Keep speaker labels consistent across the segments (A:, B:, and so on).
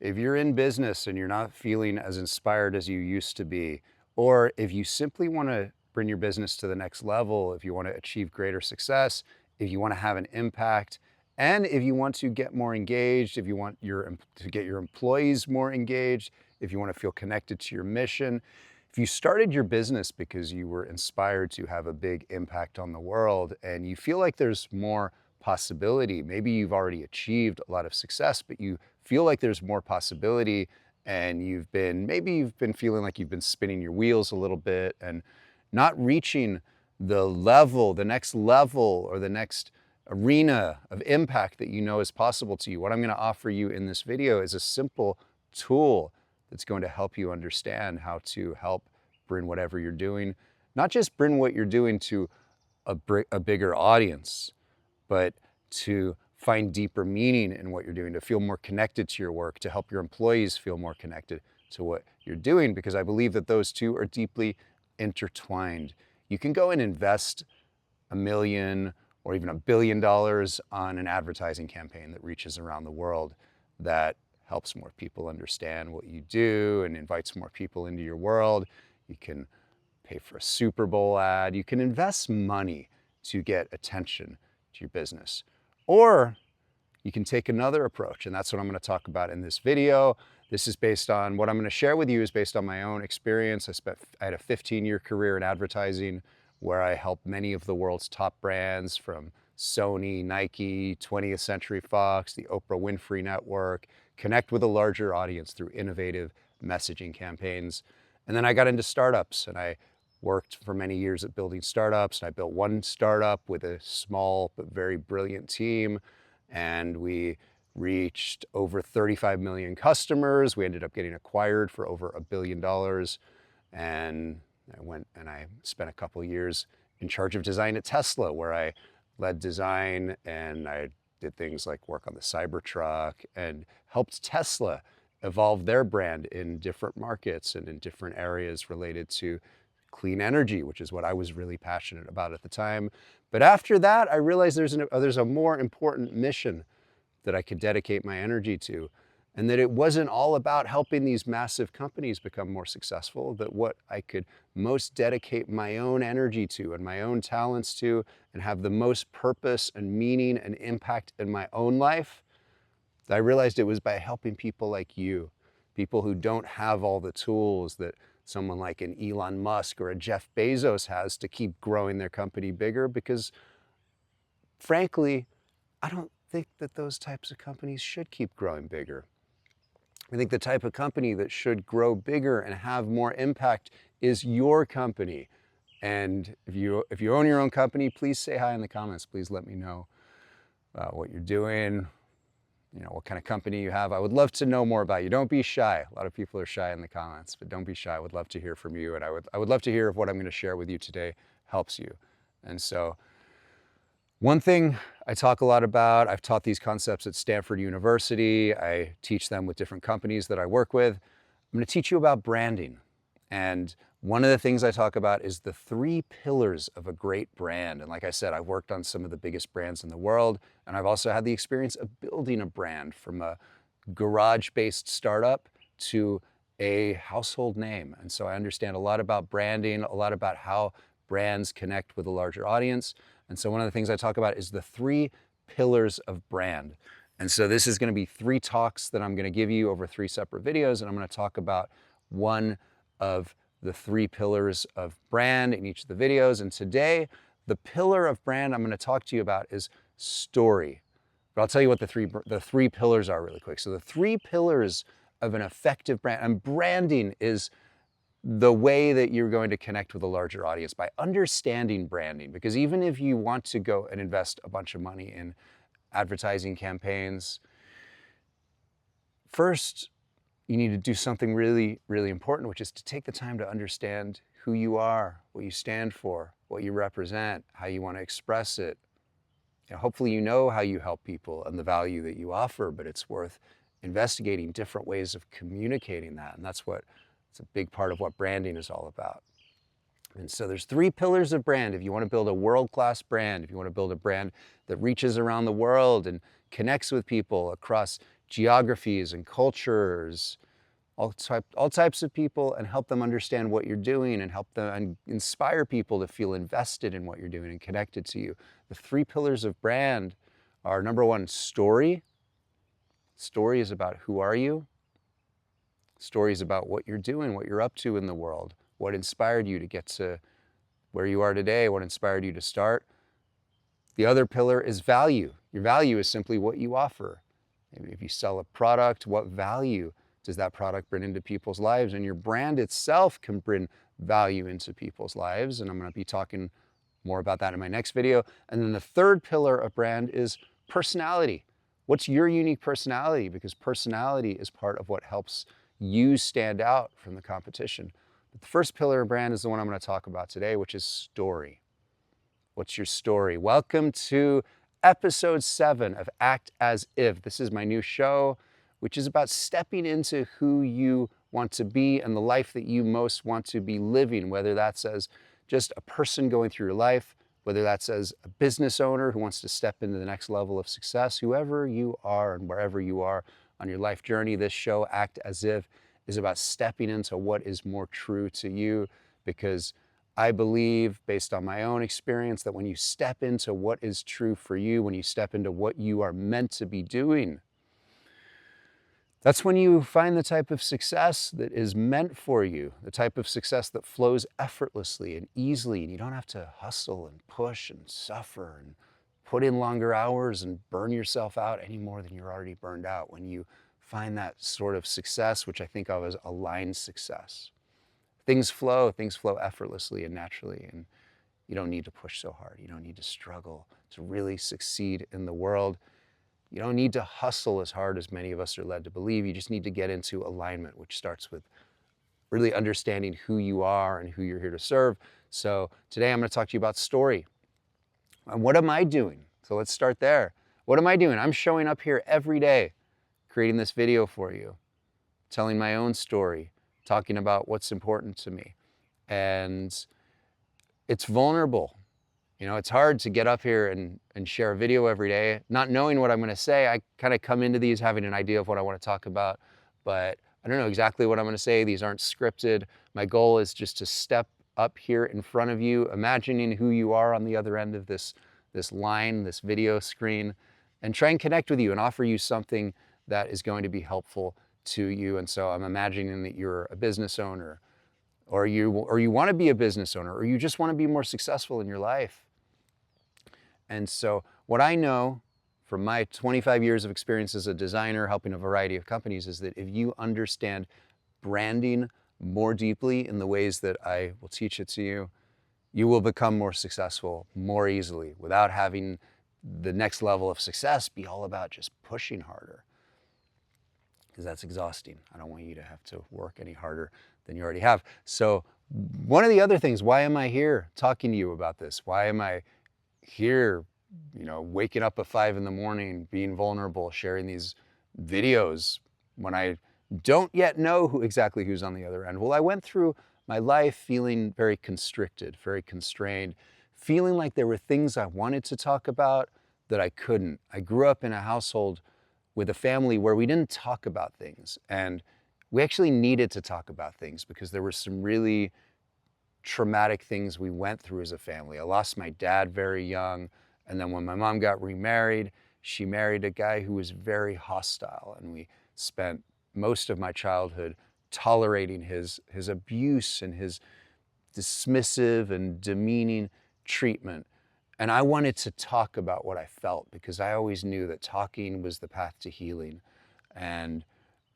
A: If you're in business and you're not feeling as inspired as you used to be, or if you simply want to bring your business to the next level, if you want to achieve greater success, if you want to have an impact, and if you want to get more engaged, if you want to get your employees more engaged, if you want to feel connected to your mission, if you started your business because you were inspired to have a big impact on the world and you feel like there's more possibility, maybe you've already achieved a lot of success, but you feel like there's more possibility and maybe you've been feeling like you've been spinning your wheels a little bit and not reaching the next level or the next arena of impact that you know is possible to you. What I'm going to offer you in this video is a simple tool that's going to help you understand how to help bring whatever you're doing, not just bring what you're doing to a bigger audience, but to find deeper meaning in what you're doing, to feel more connected to your work, to help your employees feel more connected to what you're doing, because I believe that those two are deeply intertwined. You can go and invest $1 million or even $1 billion on an advertising campaign that reaches around the world, that helps more people understand what you do and invites more people into your world. You can pay for a Super Bowl ad. You can invest money to get attention to your business. Or you can take another approach, and that's what I'm going to talk about in this video. This is based on what I'm going to share with you is based on my own experience. I had a 15-year career in advertising where I helped many of the world's top brands, from Sony, Nike, 20th Century Fox, the Oprah Winfrey Network, connect with a larger audience through innovative messaging campaigns. And then I got into startups, and I worked for many years at building startups. And I built one startup with a small but very brilliant team, and we reached over 35 million customers. We ended up getting acquired for over $1 billion. And I went and I spent a couple years in charge of design at Tesla, where I led design and I did things like work on the Cybertruck and helped Tesla evolve their brand in different markets and in different areas related to clean energy, which is what I was really passionate about at the time. But after that, I realized there's a more important mission that I could dedicate my energy to, and that it wasn't all about helping these massive companies become more successful, that what I could most dedicate my own energy to and my own talents to and have the most purpose and meaning and impact in my own life, I realized it was by helping people like you, people who don't have all the tools that someone like an Elon Musk or a Jeff Bezos has to keep growing their company bigger, because frankly, I don't think that those types of companies should keep growing bigger. I think the type of company that should grow bigger and have more impact is your company. And if you own your own company, please say hi in the comments. Please let me know what you're doing, what kind of company you have. I would love to know more about you. Don't be shy. A lot of people are shy in the comments, but don't be shy. I would love to hear from you. And I would love to hear if what I'm going to share with you today helps you. And so one thing I talk a lot about, I've taught these concepts at Stanford University. I teach them with different companies that I work with. I'm going to teach you about branding. And one of the things I talk about is the 3 pillars of a great brand. And like I said, I've worked on some of the biggest brands in the world, and I've also had the experience of building a brand from a garage-based startup to a household name. And so I understand a lot about branding, a lot about how brands connect with a larger audience. And so one of the things I talk about is the 3 pillars of brand. And so this is going to be 3 talks that I'm going to give you over 3 separate videos, and I'm going to talk about one of the 3 pillars of brand in each of the videos. And today, the pillar of brand I'm going to talk to you about is story. But I'll tell you what the three pillars are really quick. So the 3 pillars of an effective brand, and branding is the way that you're going to connect with a larger audience, by understanding branding. Because even if you want to go and invest a bunch of money in advertising campaigns, first, you need to do something really, really important, which is to take the time to understand who you are, what you stand for, what you represent, how you want to express it. Hopefully you know how you help people and the value that you offer, but it's worth investigating different ways of communicating that. And it's a big part of what branding is all about. And so there's 3 pillars of brand. If you want to build a world-class brand, if you want to build a brand that reaches around the world and connects with people across geographies and cultures, all types of people, and help them understand what you're doing and help them and inspire people to feel invested in what you're doing and connected to you. The 3 pillars of brand are: number 1, story. Story is about who are you? Story is about what you're doing, what you're up to in the world, what inspired you to get to where you are today, what inspired you to start. The other pillar is value. Your value is simply what you offer. Maybe if you sell a product, what value does that product bring into people's lives? And your brand itself can bring value into people's lives. And I'm going to be talking more about that in my next video. And then the third pillar of brand is personality. What's your unique personality? Because personality is part of what helps you stand out from the competition. But the first pillar of brand is the one I'm going to talk about today, which is story. What's your story? Welcome to episode 7 of Act As If. This is my new show, which is about stepping into who you want to be and the life that you most want to be living, whether that's as just a person going through your life, whether that's as a business owner who wants to step into the next level of success. Whoever you are and wherever you are on your life journey, this show, Act As If, is about stepping into what is more true to you, because I believe, based on my own experience, that when you step into what is true for you, when you step into what you are meant to be doing, that's when you find the type of success that is meant for you, the type of success that flows effortlessly and easily, and you don't have to hustle and push and suffer and put in longer hours and burn yourself out any more than you're already burned out. When you find that sort of success, which I think of as aligned success, things flow effortlessly and naturally, and you don't need to push so hard. You don't need to struggle to really succeed in the world. You don't need to hustle as hard as many of us are led to believe. You just need to get into alignment, which starts with really understanding who you are and who you're here to serve. So today I'm going to talk to you about story. And what am I doing? So let's start there. What am I doing? I'm showing up here every day, creating this video for you, telling my own story, talking about what's important to me. And it's vulnerable. You know, it's hard to get up here and share a video every day, not knowing what I'm going to say. I kind of come into these having an idea of what I want to talk about, but I don't know exactly what I'm going to say. These aren't scripted. My goal is just to step up here in front of you, imagining who you are on the other end of this line, this video screen, and try and connect with you and offer you something that is going to be helpful to you. And so I'm imagining that you're a business owner, or you want to be a business owner, or you just want to be more successful in your life. And so what I know from my 25 years of experience as a designer helping a variety of companies is that if you understand branding more deeply in the ways that I will teach it to you, you will become more successful more easily without having the next level of success be all about just pushing harder, because that's exhausting. I don't want you to have to work any harder than you already have. So one of the other things, why am I here talking to you about this? Why am I here, waking up at 5 a.m, being vulnerable, sharing these videos when I don't yet know exactly who's on the other end? Well, I went through my life feeling very constricted, very constrained, feeling like there were things I wanted to talk about that I couldn't. I grew up in a household with a family where we didn't talk about things, and we actually needed to talk about things because there were some really traumatic things we went through as a family. I lost my dad very young, and then when my mom got remarried, she married a guy who was very hostile, and we spent most of my childhood tolerating his abuse and his dismissive and demeaning treatment. And I wanted to talk about what I felt because I always knew that talking was the path to healing. And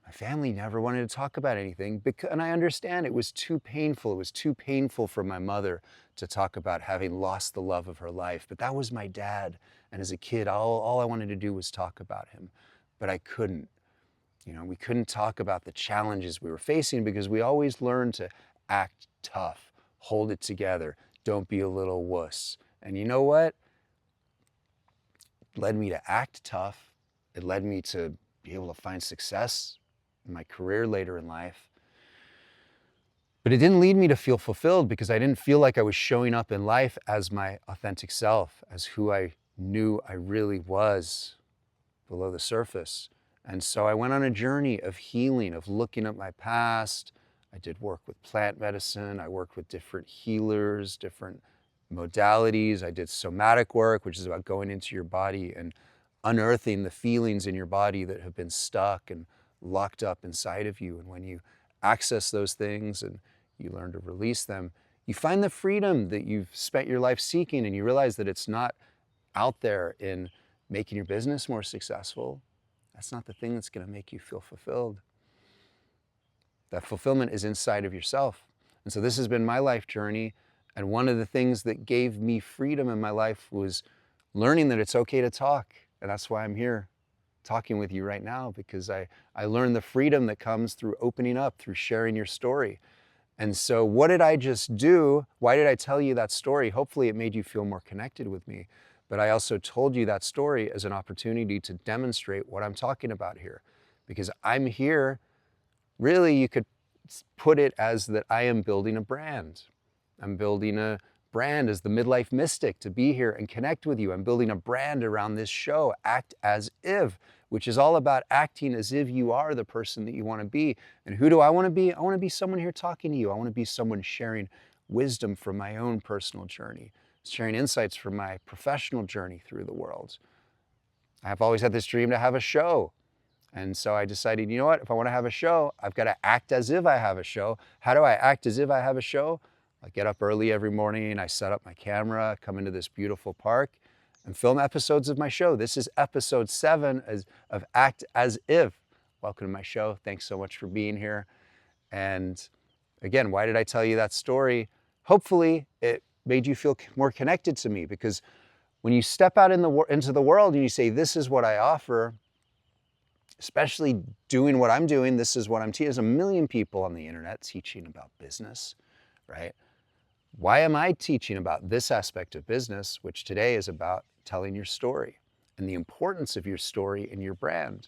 A: my family never wanted to talk about anything, and I understand it was too painful. It was too painful for my mother to talk about having lost the love of her life. But that was my dad. And as a kid, all I wanted to do was talk about him. But I couldn't. We couldn't talk about the challenges we were facing because we always learned to act tough, hold it together, don't be a little wuss. And you know what? It led me to act tough. It led me to be able to find success in my career later in life. But it didn't lead me to feel fulfilled because I didn't feel like I was showing up in life as my authentic self, as who I knew I really was below the surface. And so I went on a journey of healing, of looking at my past. I did work with plant medicine. I worked with different healers, different modalities. I did somatic work, which is about going into your body and unearthing the feelings in your body that have been stuck and locked up inside of you. And when you access those things and you learn to release them, you find the freedom that you've spent your life seeking, and you realize that it's not out there in making your business more successful. That's not the thing that's going to make you feel fulfilled. That fulfillment is inside of yourself. And so this has been my life journey. And one of the things that gave me freedom in my life was learning that it's okay to talk. And that's why I'm here talking with you right now, because I learned the freedom that comes through opening up, through sharing your story. And so what did I just do? Why did I tell you that story? Hopefully it made you feel more connected with me. But I also told you that story as an opportunity to demonstrate what I'm talking about here. Because I'm here, really you could put it as that I am building a brand. I'm building a brand as the Midlife Mystic to be here and connect with you. I'm building a brand around this show, Act As If, which is all about acting as if you are the person that you want to be. And who do I want to be? I want to be someone here talking to you. I want to be someone sharing wisdom from my own personal journey, sharing insights from my professional journey through the world. I've always had this dream to have a show. And so I decided, you know what, if I want to have a show, I've got to act as if I have a show. How do I act as if I have a show? I get up early every morning, I set up my camera, come into this beautiful park, and film episodes of my show. This is episode 7 of Act As If. Welcome to my show. Thanks so much for being here. And again, why did I tell you that story? Hopefully it made you feel more connected to me, because when you step out into the world and you say, this is what I offer, especially doing what I'm doing, this is what I'm teaching. There's a million people on the internet teaching about business, right? Why am I teaching about this aspect of business, which today is about telling your story and the importance of your story in your brand?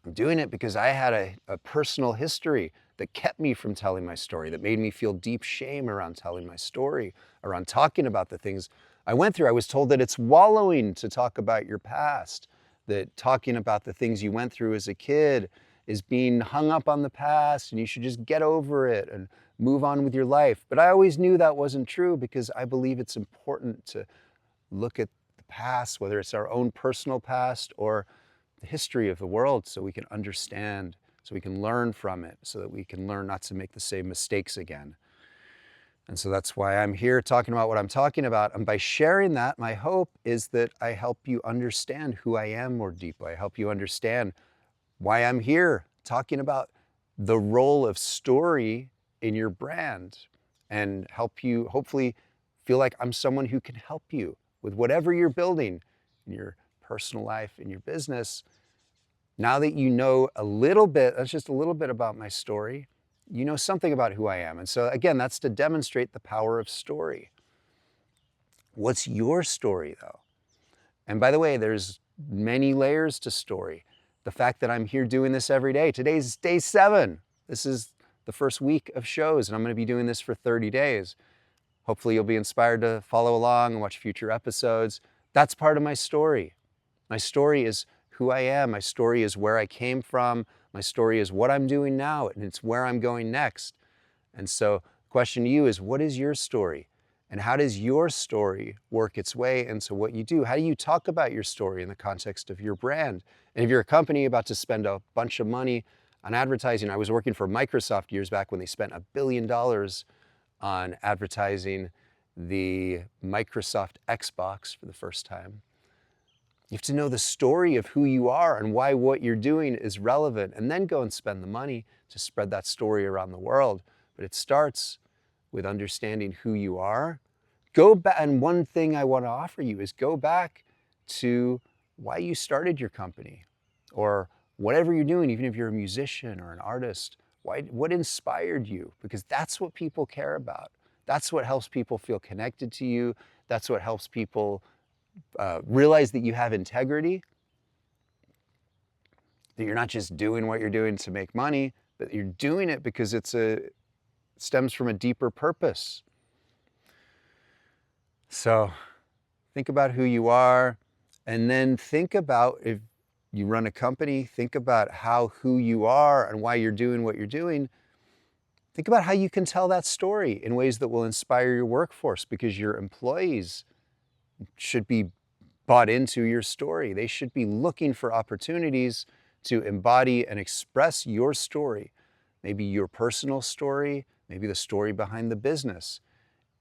A: I'm doing it because I had a personal history that kept me from telling my story, that made me feel deep shame around telling my story, around talking about the things I went through. I was told that it's wallowing to talk about your past, that talking about the things you went through as a kid is being hung up on the past and you should just get over it and move on with your life. But I always knew that wasn't true, because I believe it's important to look at the past, whether it's our own personal past or the history of the world, so we can understand, so we can learn from it, so that we can learn not to make the same mistakes again. And so that's why I'm here talking about what I'm talking about. And by sharing that, my hope is that I help you understand who I am more deeply. I help you understand why I'm here talking about the role of story in your brand, and help you hopefully feel like I'm someone who can help you with whatever you're building in your personal life, in your business. Now that you know a little bit, that's just a little bit about my story, you know something about who I am. And so again, that's to demonstrate the power of story. What's your story though? And by the way, there's many layers to story. The fact that I'm here doing this every day. Today's day 7. This is the first week of shows, and I'm going to be doing this for 30 days. Hopefully you'll be inspired to follow along and watch future episodes. That's part of my story. My story is who I am. My story is where I came from. My story is what I'm doing now, and it's where I'm going next. And so the question to you is, what is your story? And how does your story work its way into what you do? How do you talk about your story in the context of your brand? And if you're a company about to spend a bunch of money on advertising, I was working for Microsoft years back when they spent $1 billion on advertising the Microsoft Xbox for the first time. You have to know the story of who you are and why what you're doing is relevant, and then go and spend the money to spread that story around the world. But it starts with understanding who you are. Go back, and one thing I want to offer you is go back to why you started your company, or whatever you're doing, even if you're a musician or an artist. What inspired you? Because that's what people care about. That's what helps people feel connected to you. That's what helps people realize that you have integrity, that you're not just doing what you're doing to make money, but you're doing it because it stems from a deeper purpose. So think about who you are, And then think about, if you run a company, think about who you are and why you're doing what you're doing. Think about how you can tell that story in ways that will inspire your workforce, because your employees should be bought into your story. They should be looking for opportunities to embody and express your story, maybe your personal story, maybe the story behind the business,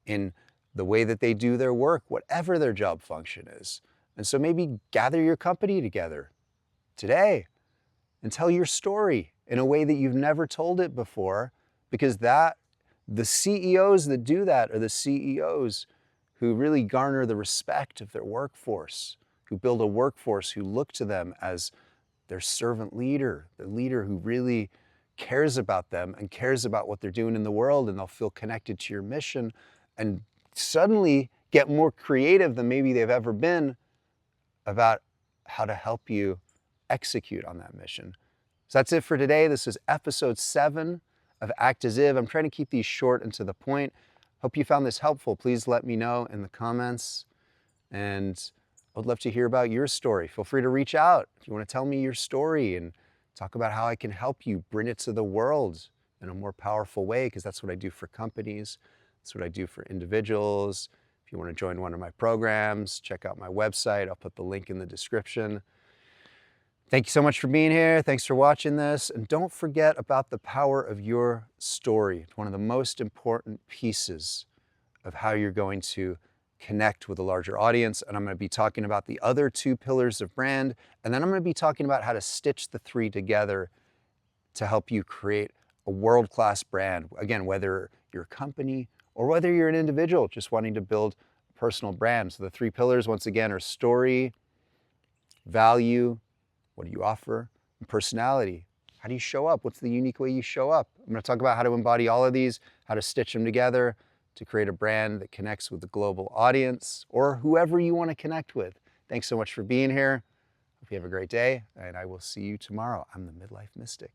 A: in the way that they do their work, whatever their job function is. And so maybe gather your company together today and tell your story in a way that you've never told it before, because the CEOs that do that are the CEOs who really garner the respect of their workforce, who build a workforce who look to them as their servant leader, the leader who really cares about them and cares about what they're doing in the world, and they'll feel connected to your mission and suddenly get more creative than maybe they've ever been about how to help you execute on that mission. So that's it for today. This is episode 7 of Act As If. I'm trying to keep these short and to the point. Hope you found this helpful. Please let me know in the comments. And I would love to hear about your story. Feel free to reach out if you want to tell me your story and talk about how I can help you bring it to the world in a more powerful way, because that's what I do for companies. That's what I do for individuals. If you want to join one of my programs, check out my website. I'll put the link in the description. Thank you so much for being here. Thanks for watching this. And don't forget about the power of your story. It's one of the most important pieces of how you're going to connect with a larger audience. And I'm going to be talking about the other 2 pillars of brand. And then I'm going to be talking about how to stitch the 3 together to help you create a world-class brand. Again, whether you're a company or whether you're an individual just wanting to build a personal brand. So the 3 pillars, once again, are story, value, what do you offer, and personality. How do you show up? What's the unique way you show up? I'm going to talk about how to embody all of these, how to stitch them together to create a brand that connects with the global audience or whoever you want to connect with. Thanks so much for being here. Hope you have a great day, and I will see you tomorrow. I'm the Midlife Mystic.